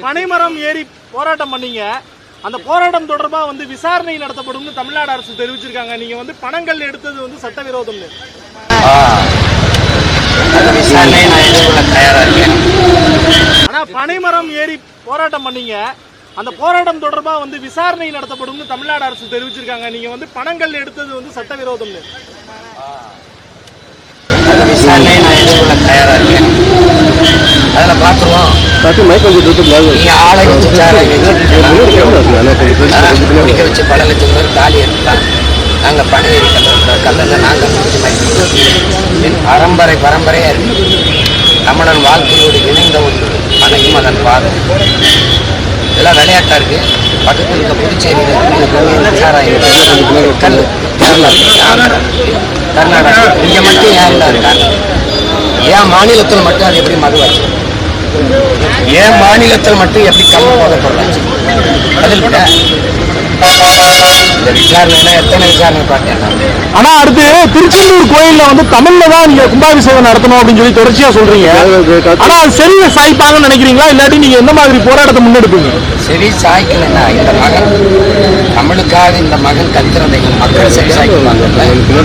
பனைமரம் ஏறி போராட்டம் பண்ணீங்க. அந்த போராட்டம் தொடர்பா விசாரணை நடத்தப்படும் தமிழ்நாடு அரசு தெரிவிச்சிருக்காங்க. நீங்க பணங்கள் எடுத்தது சட்டவிரோதம்னு. ஆனா பனைமரம் ஏறி போராட்டம் பண்ணீங்க. அந்த போராட்டம் தொடர்பா விசாரணை நடத்தப்படும் தமிழ்நாடு அரசு தெரிவிச்சிருக்காங்க. நீங்க பணங்கள் எடுத்தது சட்டவிரோதம்னு. விசாரணை நான் எதிர்கொள்ள தயாரா இருக்கேன். அதுல பாத்துருவோம். நீங்க ஆளை வச்சு குடிக்க வச்சு பல லட்சம் பேர் காலி எடுத்துட்டாங்க. நாங்க பணி கல்லில் நாங்க என் பரம்பரையா இருக்கு. தமிழன் வாழ்க்கையோடு இணைந்த ஒரு பனையும் அதன் பாதை இதெல்லாம் விளையாட்டா இருக்கு. பக்கத்தில் இருக்க புதுச்சேரியில் கல் கர்நாடகா இங்க மட்டும் ஏன் இருக்காங்க? ஏன் மாநிலத்தில் மட்டும் அது எப்படி மதுவாச்சு? ஏன் மாநிலத்தில் மட்டும் எப்படி கம்மி போதப்படுறாச்சு? பதில் விட இந்த விசாரணை எத்தனை விசாரணை பார்த்தேன். ஆனா அடுத்து திருச்செந்தூர் கோயில்ல தமிழ்ல தான் நீங்க கும்பாபிஷேகம் நடத்தணும் அப்படின்னு சொல்லி தொடர்ச்சியா சொல்றீங்க. ஆனா அது செவி சாய்ப்பாங்கன்னு நினைக்கிறீங்களா? இல்லாட்டி நீங்க எந்த மாதிரி போராட்டத்தை முன்னெடுப்பீங்க? செவி சாய்க்கலன்னா இந்த மகன் தமிழுக்காக இந்த மகன் கத்துறதை மக்கள் செவி சாய்க்குவாங்கல்ல,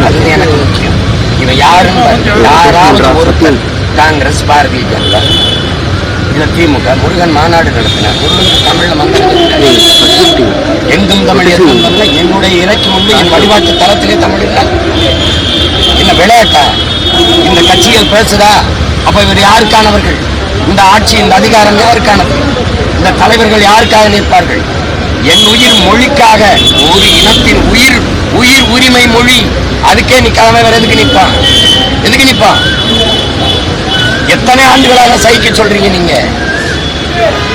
அது எனக்கு முக்கியம். இவன் யாராவது ஒருத்தர் காங்கிரஸ், பாரதிய ஜனதா இல்ல திமுக முருகன் மாநாடு நடத்தினார். முருகன் தமிழ்ல மக்கள் எங்கும் தமிழ் என்னுடைய இலக்கு என் வழிபாட்டு தளத்திலே தமிழ் இல்லை. என்ன விளையாட்டா? இந்த கட்சிகள் பேசுதா? அப்ப இவர் யாருக்கானவர்கள்? இந்த ஆட்சி, இந்த அதிகாரம் யாருக்கானது? இந்த தலைவர்கள் யாருக்காக நிற்பார்கள்? என் உயிர் மொழிக்காக, ஒரு இனத்தின் உயிர் உரிமை மொழி, அதுக்கே நிக்காம வேற எதுக்கு நிற்பான்? எதுக்கு நிற்பான்? எத்தனை ஆண்டுகளாக சகிக்க சொல்றீங்க நீங்க?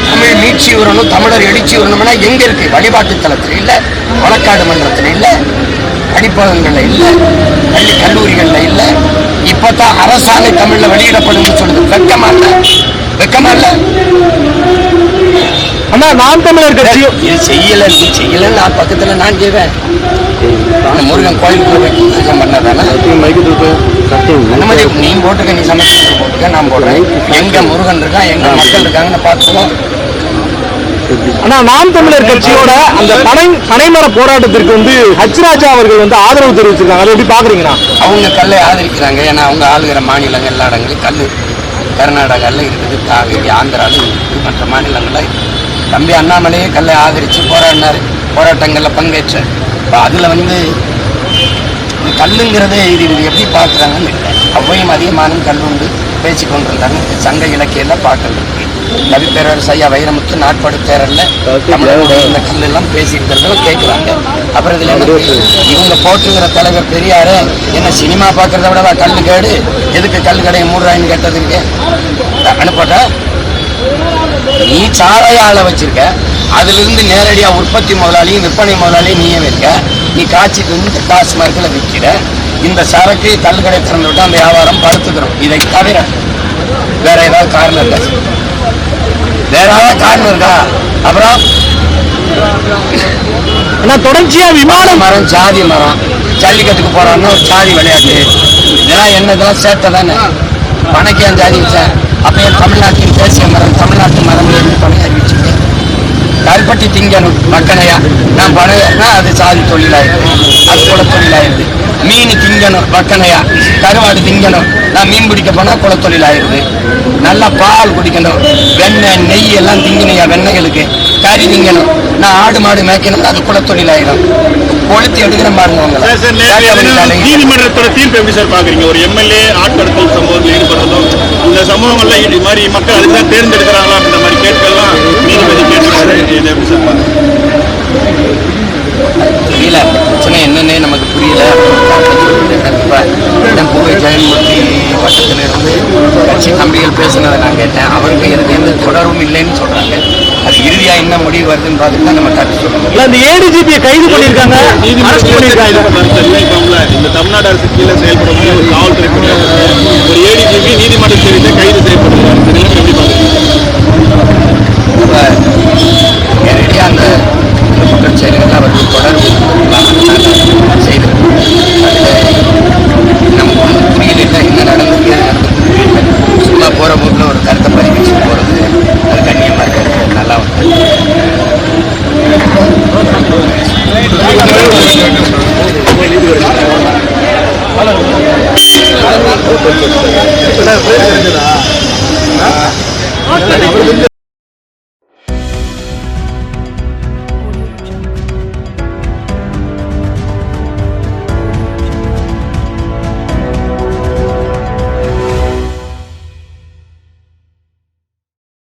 தமிழ் மீட்சி வரணும், தமிழர் எழுச்சி வரணும்னா எங்க இருக்கு? வழிபாட்டு தளத்தில் இல்ல, வழக்காடு மன்றத்தில் இல்ல, படிப்பகங்கள்ல இல்ல, பள்ளி கல்லூரிகள்ல இல்ல. இப்பதான் அரசாணை தமிழ்ல வெளியிடப்படும் சொல்லுது. வெக்கமா இல்ல? வெக்கமா இல்ல? ஆனா நாம் தமிழர் கட்சி செய்யல நான் பக்கத்துல நான் செய்வேன். முருகன் கோயிலுக்கு பூஜை பண்ணதானே நீ போட்டுக்க, நீ சமைச்சு போட்டுக்க, நான் போடுறேன். எங்க முருகன் இருக்கா, எங்க மக்கள் இருக்காங்கன்னு பார்த்துவோம். ஆனா நாம் தமிழர் கட்சியோட அந்த பனைமர போராட்டத்திற்கு ஹச் ராஜா அவர்கள் ஆதரவு தெரிவிச்சிருக்காங்க. அதை எப்படி பாக்குறீங்கன்னா? அவங்க கல்லை ஆதரிக்கிறாங்க. ஏன்னா அவங்க ஆளுகிற மாநிலங்கள் எல்லா இடங்களும் கல் கர்நாடகாவில் இருக்குது, காவேரி ஆந்திராவில் இருக்குது, மற்ற மாநிலங்கள்ல தம்பி அண்ணாமலையே கல்லை ஆதரிச்சு போராடினார், போராட்டங்களில் பங்கேற்றார். இப்போ அதில் கல்லுங்கிறதே இது எப்படி பார்க்குறாங்கன்னு இல்லை. அவ்வையும் அதிகமான கல் உண்டு பேசி கொண்டிருந்தாங்க. சங்க இலக்கியெல்லாம் பாக்கள் இருக்கு. கவிப்பேரரசு ஐயா வைரமுத்து நாட்பாடு தேரல்ல தமிழருடைய இந்த கல்லெல்லாம் பேசியிருக்கிறதெல்லாம் கேட்குறாங்க. அப்புறம் இதில் என்ன இவங்க போட்டுக்கிற தலைவர் பெரியாரு என்ன சினிமா பார்க்கறத விட கல் கேடு, எதுக்கு கல் கடையை மூடுறாயின்னு கேட்டது இருக்கு. அனுப்பட்டா நீ சாராய ஆளை வச்சிருக்க, அதுல இருந்து நேரடியா உற்பத்தி முதலாளியும் விற்பனை முதலாளியும் நீயே இருக்க. நீ காய்ச்சிட்டு காசு மரத்தில் விற்கிற. இந்த சரக்கு கல்கடை திறந்து விட்டு அந்த வியாபாரம் படுத்துக்கிறோம். இதை தவிர வேற ஏதாவது காரணம் இருக்கா? வேற ஏதாவது காரணம் இருக்கா? அப்புறம் தொடர்ச்சியா விமான மரம், ஜாதி மரம், ஜல்லிக்கட்டுக்கு போறான்னா ஒரு ஜாதி விளையாட்டு, இதெல்லாம் என்னதெல்லாம் சேர்த்த தானே. பணக்கேன் ஜாதி வச்சேன். அப்ப என் தமிழ்நாட்டின் தேசிய மரம், தமிழ்நாட்டு மரம் பணம் அறிவிச்சுட்டேன். கருப்பட்டி திங்கணும் மக்களையா, நான் பழையனா அது சாதி தொழிலாயிருது, அது குல தொழிலாயிருது. மீன் திங்கணும் மக்களையா, கருவாடு திங்கணும், நான் மீன் பிடிக்க போனா குலத்தொழிலாயிருது. நல்லா பால் குடிக்கணும், வெண்ணெய் நெய் எல்லாம் திங்கணையா வெண்ணெய்களுக்கு. கறி திங்கணும், நான் ஆடு மாடு மேய்க்கணும், அது குலத்தொழிலாயிரும். கொளுத்தி எடுக்கிற பாருங்க. நீதிமன்றத்தோட தீர்ப்பு எப்படி சார் பாக்குறீங்க? ஒரு எம்எல்ஏ ஆட்கடத்தல் சம்பவத்தில் ஈடுபடுறதும் இந்த சம்பவங்கள்ல இது மாதிரி மக்கள் அதுதான் தேர்ந்தெடுக்கிறாங்களா இந்த மாதிரி கேட்கலாம் நீதிபதி கேட்கிறாரு. தெரியல, பிரச்சனை என்னன்னே நமக்கு புரியல. பூவை ஜெயன்மூர்த்தி பக்கத்தில் இருந்து கட்சி தம்பிகள் பேசுனதை நான் கேட்டேன். அவருக்கு எனக்கு எந்த தொடர்பும் இல்லைன்னு சொல்றாங்க. அது இறுதியா என்ன முடிவு வருதுன்னு பார்த்துட்டு தான் நம்ம கருத்து சொல்லணும். இந்த ஏடிஜிபியை கைது பண்ணியிருக்காங்க, இந்த தமிழ்நாடு அரசு கீழே செயல்படக்கூடிய ஒரு காவல்துறை ஒரு ஏடிஜிபி நீதிமன்ற தெரிவித்து கைது செய்யப்படுகிறார். நேரடியாக அந்த குற்றச்செயல்கள் அவர்கள் தொடர்பு செய்து நமக்கு ஒன்றும் புரியல, என்ன நடந்தது. சும்மா போகிற போக்கில் ஒரு கருத்தை பதிவு போகிறது அது கண்ணியமாக இருக்கிறது நல்லா போலீஸ் வச்சுட்டாங்க.